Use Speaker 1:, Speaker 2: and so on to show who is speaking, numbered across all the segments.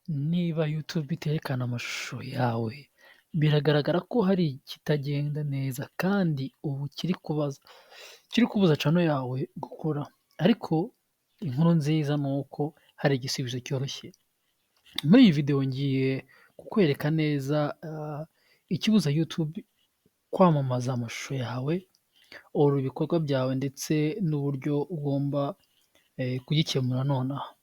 Speaker 1: Niba YouTube iterekana amashusho yawe, biragaragara ko hari ikitagenda neza kandi ubu kiri kubuza channel yawe gukora. Ariko inkuru nziza ni uko hari igisubizo cyoroshye. Muri iyi video ngiye kukwereka neza ikibuza YouTube kwamamaza amashusho yawe, ibikorwa byawe ndetse n'uburyo ugomba kugikemura nonaha.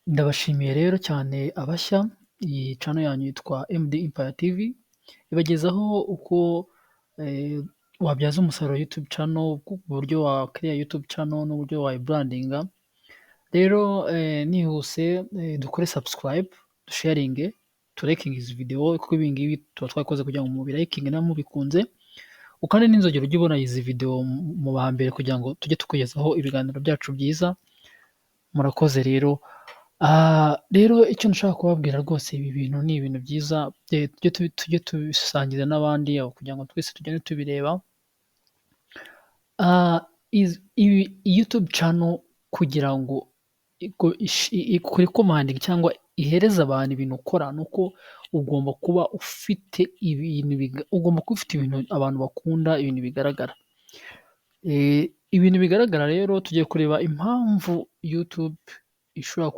Speaker 1: Ndabashimiye rero cyane abashya, iyi channel yanyu yitwa MD Empire TV, ibagezaho uko wabyaza umusaruro YouTube channel, uburyo wakiriya YouTube channel n'uburyo wayibrandinga. Rero nihuse dukore subscribe, dusharinge, turekinge izi video kuko ibi ngibi tuba twakoze kugira ngo mubirakinge na mubikunze. Ukande n'inzogera ujye ubona izi video mu ba mbere kugira ngo tujye tukugezaho ibiganiro byacu byiza. Murakoze rero. Rero icyo nshaka kubabwira rwose, ibi bintu ni ibintu byiza, tujye tubisangiza n'abandi kugira ngo twese tugende tubireba. YouTube channel kugira ngo ikore commanding cyangwa ihereza abantu ibintu ukora, nuko ugomba kuba ufite ibintu abantu bakunda, ibintu bigaragara. Ibintu bigaragara rero tugiye kureba impamvu YouTube ishobora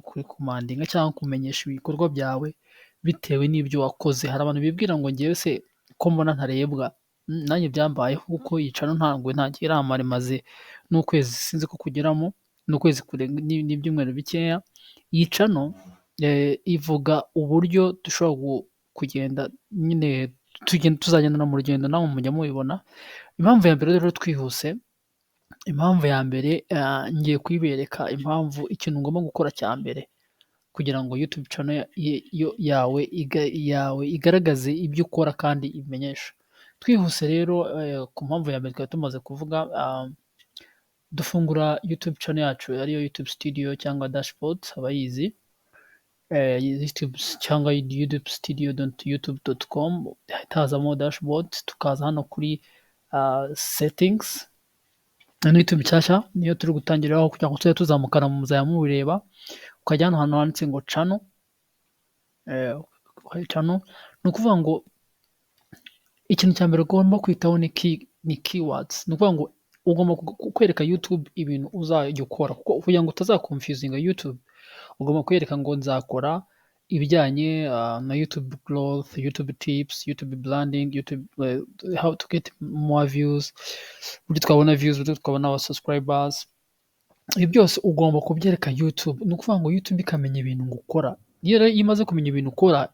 Speaker 1: kurikomandinga cyangwa kumenyesha ibikorwa byawe bitewe n'ibyo wakoze. Hari abantu bibwira ngo ngewe se ko mbona ntarebwa, nanjye byambayeho kuko iyi channel ntabwo ntagiye iramara, imaze n'ukwezi sinzi ko kugeramo, n'ukwezi n'ibyumweru bikeya. Iyi channel ivuga uburyo dushobora kugenda nyine tuzagendana mu rugendo, nawe mujya mubibona. Impamvu ya mbere rero twihuse, impamvu ya mbere ngiye kuyibereka impamvu ikintu ngomba gukora cya mbere kugira ngo YouTube channel yawe igaragaze ibyo ukora kandi ibimenyesha. Twihuse rero ku mpamvu ya mbere twari tumaze kuvuga, dufungura YouTube channel yacu ariyo YouTube studio cyangwa dashboard abayizi, YouTube cyangwa youtube.youtube.com, hazamo dashboard, tukaza hano kuri settings. Hano YouTube nshyashya niyo turi gutangiriraho kugira ngo tujye tuzamukana mu muzaya mubireba. Ukajya hano hantu handitse ngo channel, ni ukuvuga ngo ikintu cya mbere ugomba kwitaho ni keywords. Ni ukuvuga ngo ugomba kwereka YouTube ibintu uzajya ukora, kugira ngo utazakonfuzinga YouTube. Ugomba kwereka ngo nzakora ibijyanye na YouTube growth, YouTube tips, YouTube branding, YouTube how to get more views, uburyo twabona views, uburyo twabona aba subscribers. Ibi byose ugomba kubyereka YouTube. Ni ukuvuga ngo YouTube ikamenya ibintu ukora. Iyo imaze kumenya ibintu ukora,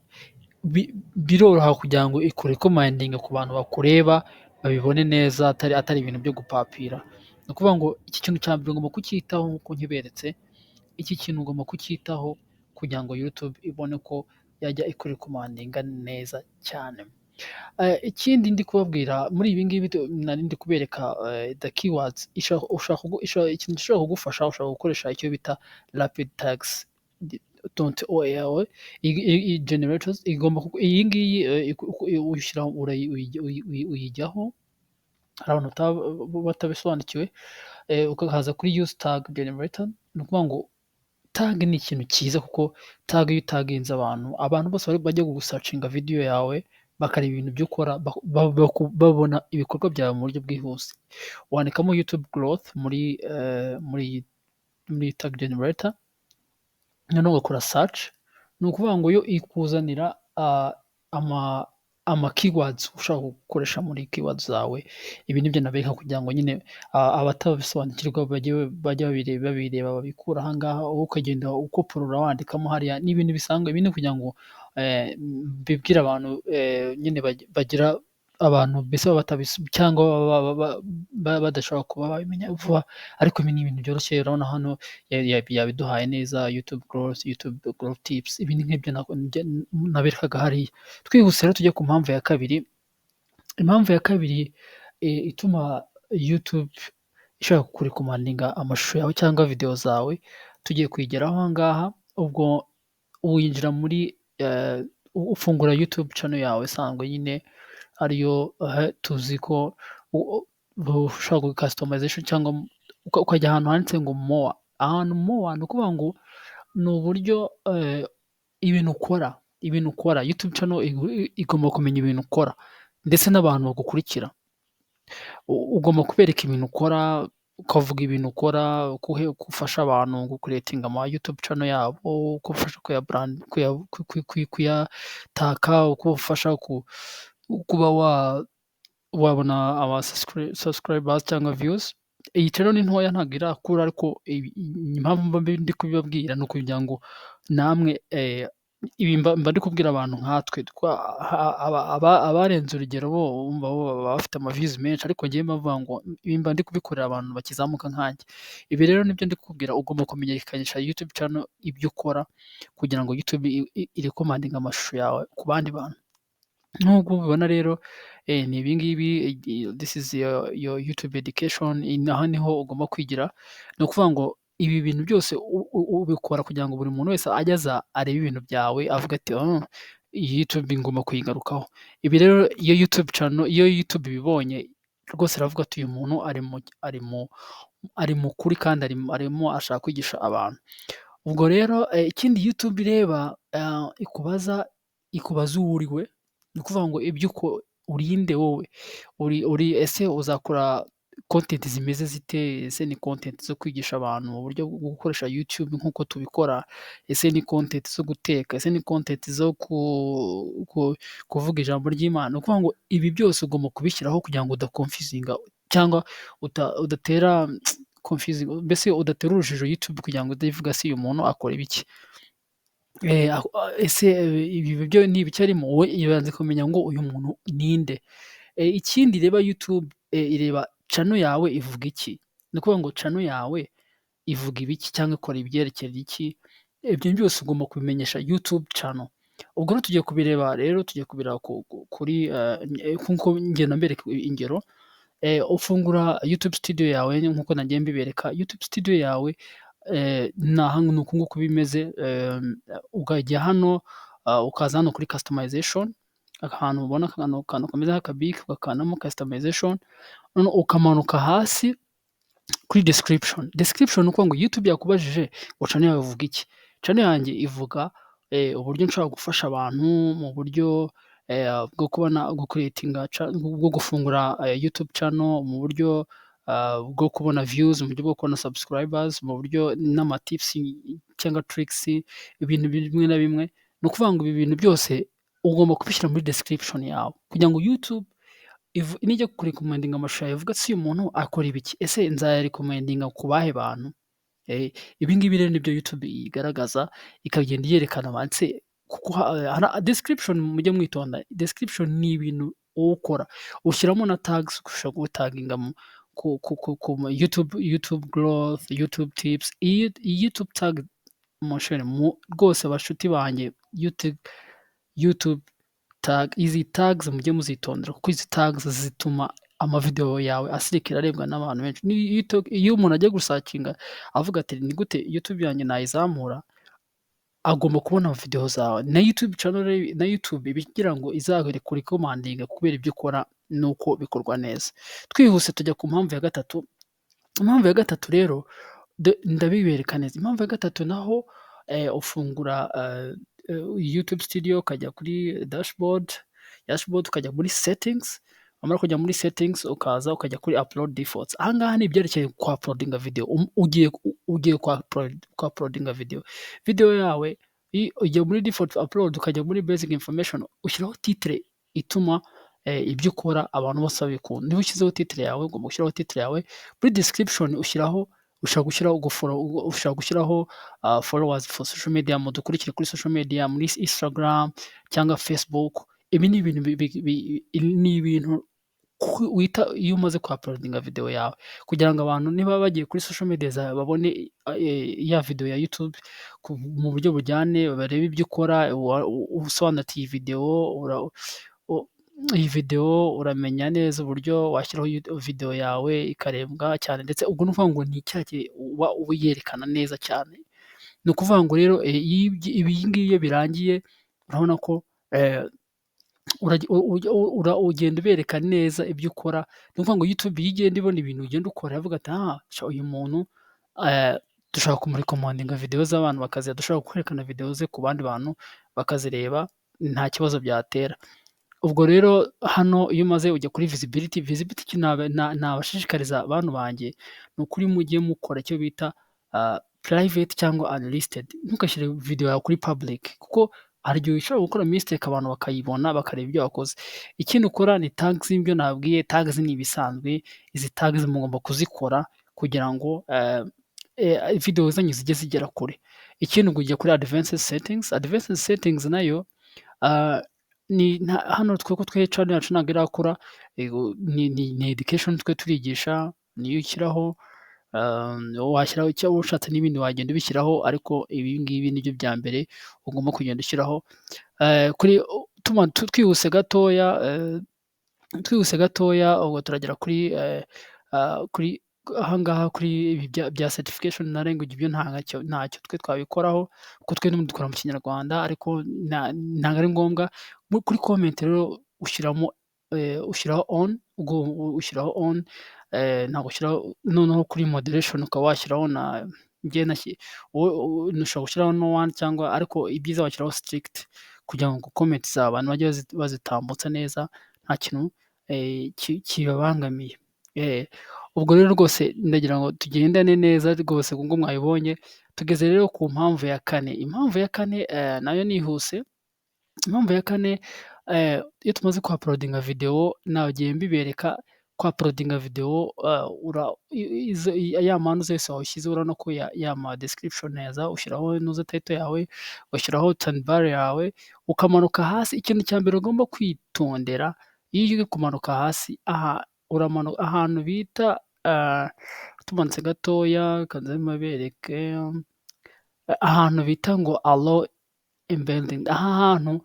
Speaker 1: biroroha kugira ngo ikurekomandinge ku bantu bakureba, babibone neza, atari ibintu byo gupapira. Ni ukuvuga ngo iki kintu cya mbere ugomba kucyitaho nk'uko nkiberetse. Iki kintu ugomba kucyitaho kugira ngo YouTube ibone ko yajya ikurekomandinga neza cyane. Ikindi ndi kubabwira muri ibi ngibi nari ndi kubereka, the keywords, ikintu gishobora kugufasha, ushobora gukoresha icyo bita rapid tags generators. Iyi ngiyi uyijyaho, hari abantu batabisobanukiwe, ukahaza kuri use tag generator. Ni ukuvuga ngo tag ni ikintu cyiza, kuko tag iyo utaginze abantu bose bajya gusacinga video yawe bakareba ibintu byo ukora, babona ibikorwa byawe mu buryo bwihuse. Wandikamo YouTube growth muri tag generator, noneho ugakora search. Ni ukuvuga ngo yo ikuzanira ama keywords ushaka gukoresha muri keywords zawe. Ibi nibyo nabereka kugira ngo nyine abatabisobanukirwa bajya babireba babikura aha ngaha, wowe ukagenda ukoporora wandikamo hariya. Ni ibintu bisanzwe, ibi ni kugira ngo bibwire abantu nyine bagira abantu mbese cyangwa badashobora kuba babimenya vuba. Ariko ibi ni ibintu byoroshye. Urabona hano yabiduhaye neza, YouTube growth tips. Ibi ni nk'ibyo naberekaga hariya. Twihuse rero tujye ku mpamvu ya kabiri. Impamvu ya kabiri ituma YouTube ishaka kurekomandinga amashusho yawe cyangwa video zawe, tugiye kuyigeraho aha ngaha. Ubwo winjira muri ufungura YouTube channel yawe isanzwe nyine, ariyo tuzi ko ushaka customization, cyangwa ukajya ahantu handitse ngo more. Ahantu more ni ukuvuga ngo ni uburyo ibintu ukora YouTube channel igomba kumenya ibintu ukora ndetse n'abantu bagukurikira. Ugomba kubereka ibintu ukora, ukavuga ibintu ukora, uko ufasha abantu gukuretinga ama YouTube channel yabo, uko ufasha kuyataka, uko ufasha kuba wabona subscribers cyangwa views. Iyi channel ni ntoya ntabwo irakura, ariko impamvu mba ndi kubibabwira ni ukugira ngo namwe ibi mba ndi kubwira abantu nkatwe abarenze urugero bo baba bafite ama-views menshi, ariko njyewe mba mvuga ngo ibi mba ndi kubikorera abantu bakizamuka nkanjye. Ibi rero nibyo ndi kukubwira, ugomba kumenyekanisha YouTube channel ibyo ukora kugira ngo YouTube irekomandinge amashusho yawe ku bandi bantu. Nk'uko ubibona rero ni ibi ngibi, this is your YouTube education. Aha niho ugomba kwigira. Ni ukuvuga ngo ibi bintu byose ubikora kugira ngo buri muntu wese ajye aza arebe ibintu byawe avuga ati iyi YouTube ngomba kuyigarukaho. Ibi rero iyo YouTube ibibonye rwose iravuga ati uyu muntu ari mu kuri kandi arimo ashaka kwigisha abantu. Ubwo rero ikindi YouTube ireba ikubaza uwo uriwe. Ni ukuvuga ngo uri nde wowe, ese uzakora content zimeze zite? Ese ni content zo kwigisha abantu mu buryo bwo gukoresha YouTube nk'uko tubikora? Ese ni content zo guteka? Ese ni content zo kuvuga ijambo ry'Imana? Ni ukuvuga ngo ibi byose ugomba kubishyiraho kugira ngo udaconfusinga cyangwa udatera confusing, mbese udatera urujijo YouTube kugira ngo udavuga se uyu muntu akora ibiki. Ese ibi byo ni ibiki arimo? Wowe ibanze kumenya ngo uyu muntu ni nde. Ikindi ireba YouTube, ireba channel yawe ivuga iki. Ni ukuvuga ngo channel yawe ivuga ibiki cyangwa ikora ibyerekeye iki. Ibyo byose ugomba kubimenyesha YouTube channel. Ubwo rero tugiye kubireba kuri nk'uko ngenda mbereka ingero. Ufungura YouTube studio yawe nk'uko nagiye mbibereka. YouTube studio yawe ni uku nguku bimeze. Ukajya hano ukaza hano kuri customization, ahantu ubona akantu kameze nk'akabike ugakandamo customization, noneho ukamanuka hasi kuri description. Description ni ukuvuga ngo YouTube yakubajije ngo channel yawe ivuga iki. Channel yanjye ivuga uburyo nshobora gufasha abantu mu buryo bwo kubona bwo gufungura YouTube channel, mu buryo bwo kubona views, mu buryo bwo kubona subscribers, mu buryo n'amatips cyangwa tricks, ibintu bimwe na bimwe. Ni ukuvuga ngo ibi bintu byose ugomba kubishyira muri description yawe kugira ngo YouTube nijya kurekomendinga amashusho yawe ivuga ati uyu muntu akora ibiki, ese nzayarekomendinga ku bahe bantu. Ibi ngibi rero nibyo YouTube igaragaza, ikagenda yerekana abantu. Kuko description, mujye mwitonda, description ni ibintu wowe ukora, ushyiramo na tags, ushobora gutaginga ku YouTube growth, YouTube tips. YouTube tag rwose bashuti banjye, YouTube tag, izi tags mujye muzitondera kuko izi tags zituma amavideo yawe asirikira arebwa n'abantu benshi. Iyo umuntu ajya gusakinga avuga ati ni gute YouTube yanjye nayizamura, agomba kubona video zawe. Na YouTube channel na YouTube ibigira ngo izakurekomandinga kubera ibyo ukora nuko bikorwa neza. Twihuse tujya ku mpamvu ya gatatu. Impamvu ya gatatu rero ndabibereka neza. Impamvu ya gatatu naho ufungura YouTube studio, ukajya kuri dashboard, ukajya muri settings, wamara kujya muri settings ukaza ukajya kuri upload defaults. Aha ngaha ni ibyerekeye kwa uploadinga video. Ugiye kwa uploadinga video yawe, ujya muri default upload, ukajya muri basic information, ushyiraho titre ituma ibyo ukora abantu bose babikunda. Niba ushyizeho titre yawe, ugomba gushyiraho titre yawe. Muri description ushaka gushyiraho followers for social media, mudukurikire kuri social media, muri Instagram cyangwa Facebook. Ibi ni ibintu wita iyo umaze ku-uploadinga video yawe, kugira ngo abantu niba bagiye kuri social media zawe babone ya video ya YouTube mu buryo bujyane, barebe ibyo ukora, usobanura ati iyi video uramenya neza uburyo washyiraho video yawe ikarebwa cyane. Ndetse ubwo ni ukuvuga ngo ni icyagihe uba uyerekana neza cyane. Ni ukuvuga ngo rero ibi ngibi iyo birangiye urabona ko ugenda ubereka neza ibyo ukora. Ni ukuvuga ngo YouTube iyo igenda ibona ibintu ugenda ukora iravuga ati uyu muntu dushobora kumurekomandinga video z'abantu bakazireba, dushobora kwerekana video ze ku bandi bantu bakazireba nta kibazo byatera. Ubwo rero hano iyo umaze ujya kuri visibility, visibility ikintu nabashishikariza bantu banjye, ni ukuri mujye mukora icyo bita private cyangwa unlisted. Ntugashyire video yawe kuri public, kuko hari igihe ushobora gukora mistake abantu bakayibona bakareba ibyo wakoze. Ikindi ukora ni tags y'ibyo nabwiye, tags ni ibisanzwe, izi tags mugomba kuzikora kugira ngo video zanyu zijye zigera kure. Ikindi ngo ujya kuri advanced settings, advanced settings nayo hano twe channel yacu ntabwo irakora, ni education twe turigisha, niyo ushyiraho, washyiraho icyo ushatse n'ibindi wagenda ubishyiraho, ariko ibi ngibi nibyo bya mbere ugomba kugenda ushyiraho. Twihuse gatoya ubwo turagera kuri ahangaha kuri ibi bya certification na language, ibyo ntacyo twe twabikoraho kuko twe dukora mu Kinyarwanda, ariko ntabwo ari ngombwa. Kuri comment rero ushyiraho on, ushyiraho on, ntabwo ushyiraho noneho kuri moderation ukaba washyiraho ushobora gushyiraho no one cyangwa, ariko ibyiza washyiraho strict kugira ngo comment z'abantu bajye bazitambutsa neza nta kintu kibabangamiye. Ubwo rero rwose ndagira ngo tugendane neza rwose, ngo mwayibonye. Tugeze rero ku mpamvu ya kane. Impamvu ya kane nayo nihuse. Impamvu ya kane, iyo tumaze kuuploadinga video, nagiye mbibereka kuuploadinga video, ya mpamvu zose washyize urabona ko yama description neza, ushyiraho nuze title yawe, ugashyiraho thumbnail yawe, ukamanuka hasi. Ikintu cya mbere ugomba kwitondera iyo uri kumanuka hasi, uramanuka ahantu bita tumanutse gatoya, kanze mabereke ahantu bita ngo allow embedding. Aha hantu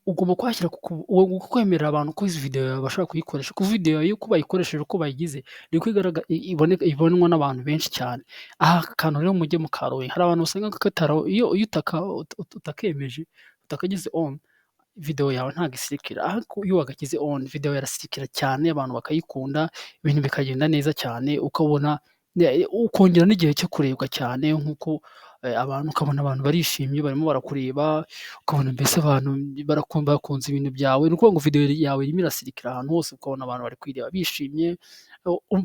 Speaker 1: ugomba kuhashyira kwemerera abantu ko izi video yawe bashobora kuyikoresha, ku video yawe uko bayikoresheje, uko bayigize, niko ibonwa n'abantu benshi cyane. Aha kantu rero mujye mukaroye. Hari abantu usanga iyo utakemeje, utakagize on, video yawe ntabwo isirikira. Ariko iyo wagakize on, video yarasirikira cyane, abantu bakayikunda, ibintu bikagenda neza cyane, ukabona ukongera n'igihe cyo kurebwa cyane, nk'uko ukabona abantu barishimye barimo barakureba, ukabona mbese abantu bakunze ibintu byawe. Ni ukuvuga ngo video yawe irimo irasirikira ahantu hose, ukabona abantu bari kuyireba bishimye,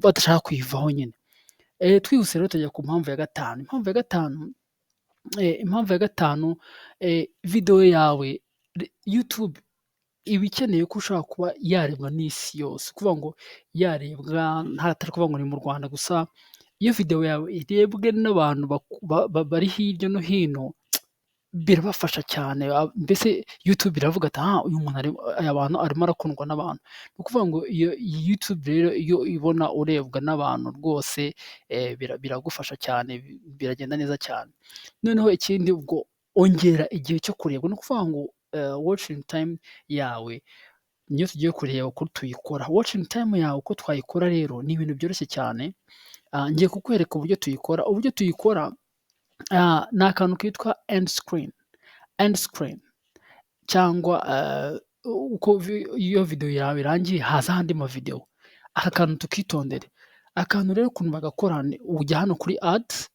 Speaker 1: badashaka kuyivaho nyine. Twihuse rero tujya ku mpamvu ya gatanu. Impamvu ya gatanu, video yawe YouTube iba ikeneye ko ushobora kuba yarebwa n'isi yose, kuvuga ngo yarebwa atari kuvuga ngo ni mu Rwanda gusa. Iyo video yawe irebwe n'abantu bari hirya no hino, birabafasha cyane. Mbese YouTube iravuga ati uyu muntu aya bantu arimo arakundwa n'abantu. Ni ukuvuga ngo iyo YouTube rero iyo ibona urebwa n'abantu rwose, biragufasha cyane, biragenda neza cyane. Noneho ikindi, ubwo ongera igihe cyo kurebwa. Ni ukuvuga ngo watching time yawe niyo tugiye kureba uko tuyikora. Watching time yawe uko twayikora rero ni ibintu byoroshye cyane. Ngiye kukwereka uburyo tuyikora. Ni akantu kitwa end screen cyangwa uko iyo video yawe irangiye haza andi mavideo. Aka kantu tukitondere. Akantu rero ukuntu bagakora, ujya hano kuri ads,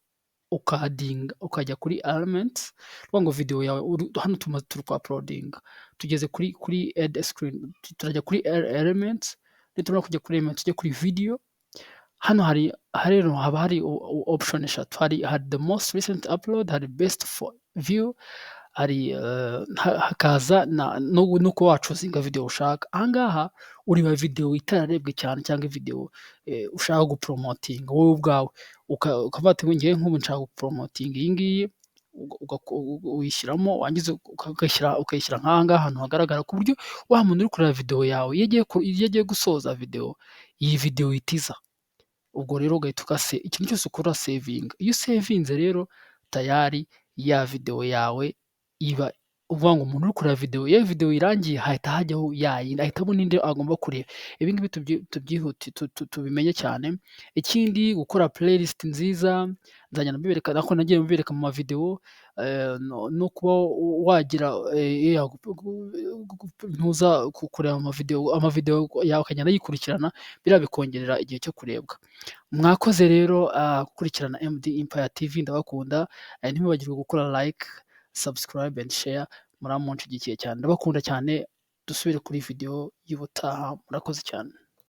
Speaker 1: ukajya kuri elements, ngo video yawe hano turi uploading, tugeze kuri add screen, turajya kuri elements, nitumara kujya kuri elements tujye kuri video. Hano rero haba hari option eshatu. Hari the most recent upload, hari best for view, hakaza nuko wacuzinga video ushaka. Ahangaha ureba video itararebwe cyane, cyangwa video ushaka gupromoting wowe ubwawe, ukavuga ati ngiye nk'ubu nshaka gupromoting iyi ngiyi, uyishyiramo, wangiza ukayishyira nk'ahangaha ahantu hagaragara, ku buryo wa muntu uri kureba video yawe iyo agiye gusoza video, iyi video itiza. Ubwo rero ugahita ikintu cyose ukora saving. Iyo usavinze rero tayari ya video yawe iba, uvuga ngo umuntu uri kureba video, iyo video irangiye hahita hajyaho yayindi, ahita abona indi agomba kureba. Ibi ngibi tubyihute tubimenye cyane. Ikindi, gukora playlist nziza, nzajya mbibereka, ariko nagiye mbibereka mu mavideo. no kuba wagira ntuza kureba amavideo yawe akagenda yikurikirana, biriya bikongerera igihe cyo kurebwa. Mwakoze rero gukurikirana MD Empire TV, ndabakunda. Ntimwibagirwe gukora like, subscribe and share, muramunshigikiye cyane, ndabakunda cyane. Dusubire kuri video y'ubutaha, murakoze cyane.